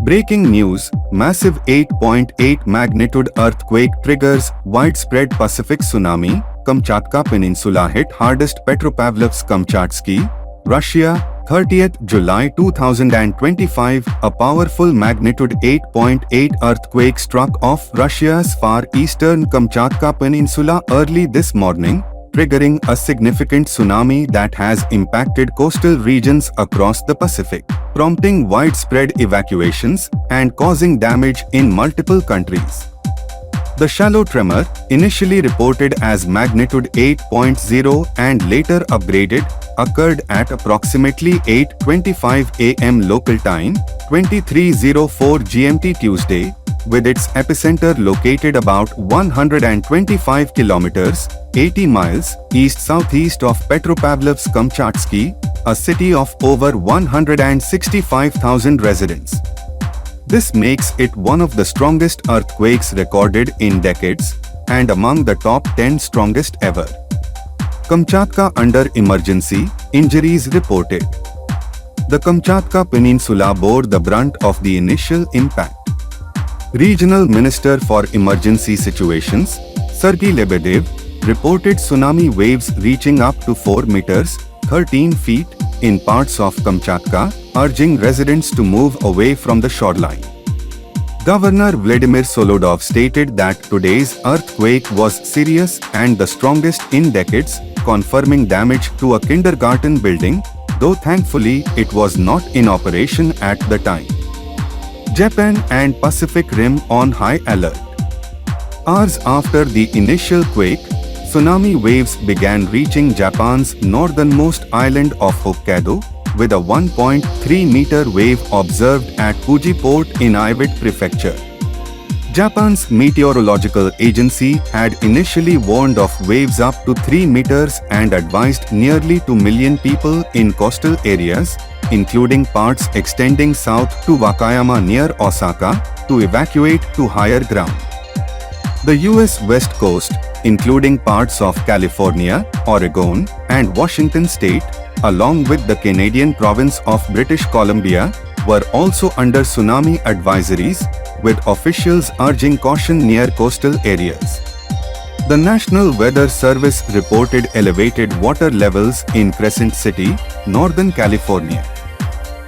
Breaking news, massive 8.8 magnitude earthquake triggers widespread Pacific tsunami. Kamchatka Peninsula hit hardest Petropavlovsk-Kamchatsky, Russia, 30th July 2025. A powerful magnitude 8.8 earthquake struck off Russia's far eastern Kamchatka Peninsula early this morning, triggering a significant tsunami that has impacted coastal regions across the Pacific, prompting widespread evacuations and causing damage in multiple countries. The shallow tremor, initially reported as magnitude 8.0 and later upgraded, occurred at approximately 8:25 am local time, 23:04 GMT Tuesday, with its epicenter located about 125 kilometers, 80 miles, east-southeast of Petropavlovsk-Kamchatsky, a city of over 165,000 residents. This makes it one of the strongest earthquakes recorded in decades, and among the top 10 strongest ever. Kamchatka under emergency, injuries reported. The Kamchatka Peninsula bore the brunt of the initial impact. Regional Minister for Emergency Situations, Sergei Lebedev, reported tsunami waves reaching up to 4 meters, 13 feet, in parts of Kamchatka, urging residents to move away from the shoreline. Governor Vladimir Solodov stated that today's earthquake was serious and the strongest in decades, confirming damage to a kindergarten building, though thankfully it was not in operation at the time. Japan and Pacific Rim on high alert. Hours after the initial quake, tsunami waves began reaching Japan's northernmost island of Hokkaido, with a 1.3-meter wave observed at Fuji Port in Iwate Prefecture. Japan's meteorological agency had initially warned of waves up to 3 meters and advised nearly 2 million people in coastal areas, including parts extending south to Wakayama near Osaka, to evacuate to higher ground. The U.S. West Coast, including parts of California, Oregon, and Washington state, along with the Canadian province of British Columbia, were also under tsunami advisories, with officials urging caution near coastal areas. The National Weather Service reported elevated water levels in Crescent City, Northern California.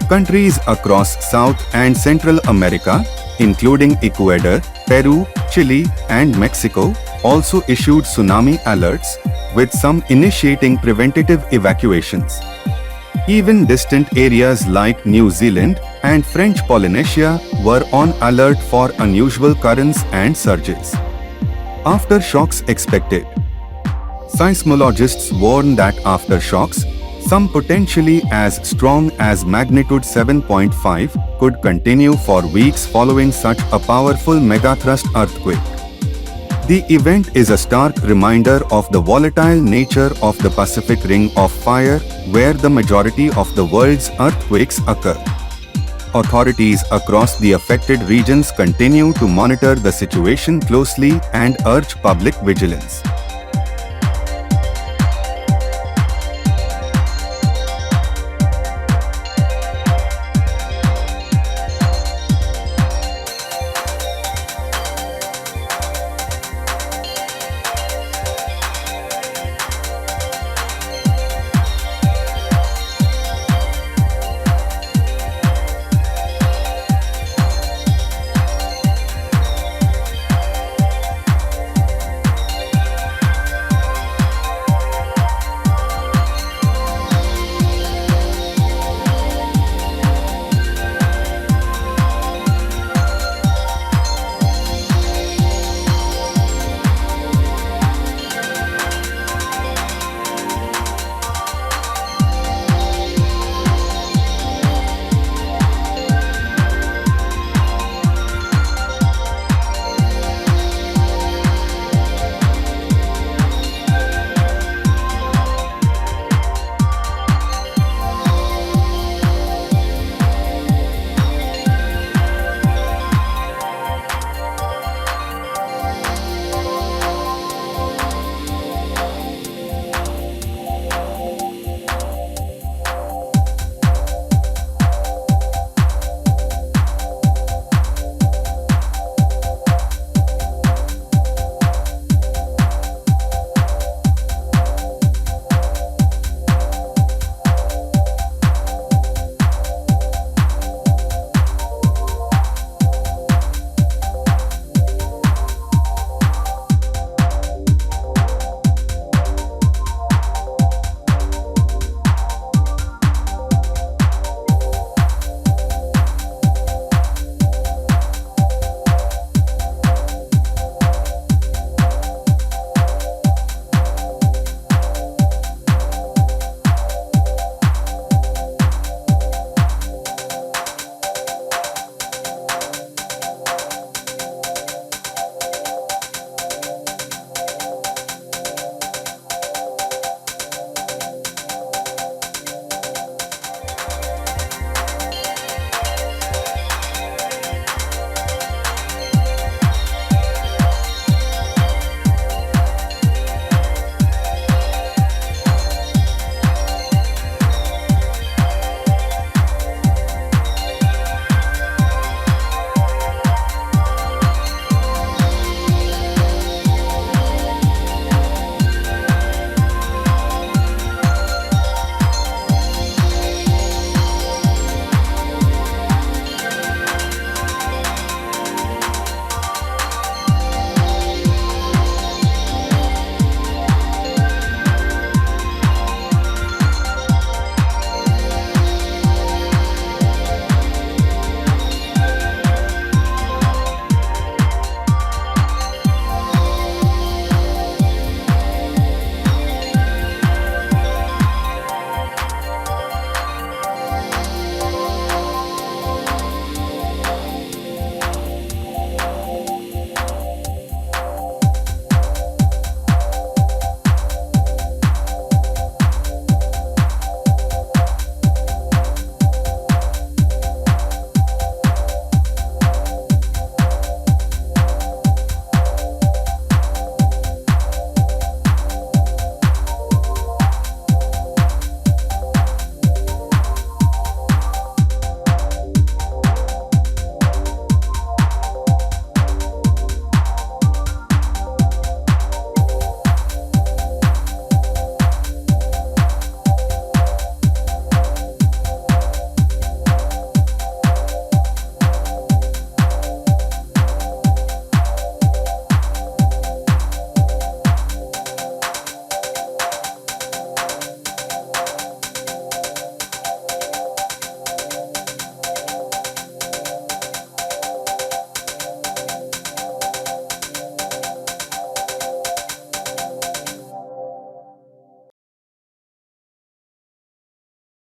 Countries across South and Central America, including Ecuador, Peru, Chile, and Mexico, also issued tsunami alerts, with some initiating preventative evacuations. Even distant areas like New Zealand and French Polynesia were on alert for unusual currents and surges. Aftershocks expected. Seismologists warn that aftershocks, some potentially as strong as magnitude 7.5, could continue for weeks following such a powerful megathrust earthquake. The event is a stark reminder of the volatile nature of the Pacific Ring of Fire, where the majority of the world's earthquakes occur. Authorities across the affected regions continue to monitor the situation closely and urge public vigilance.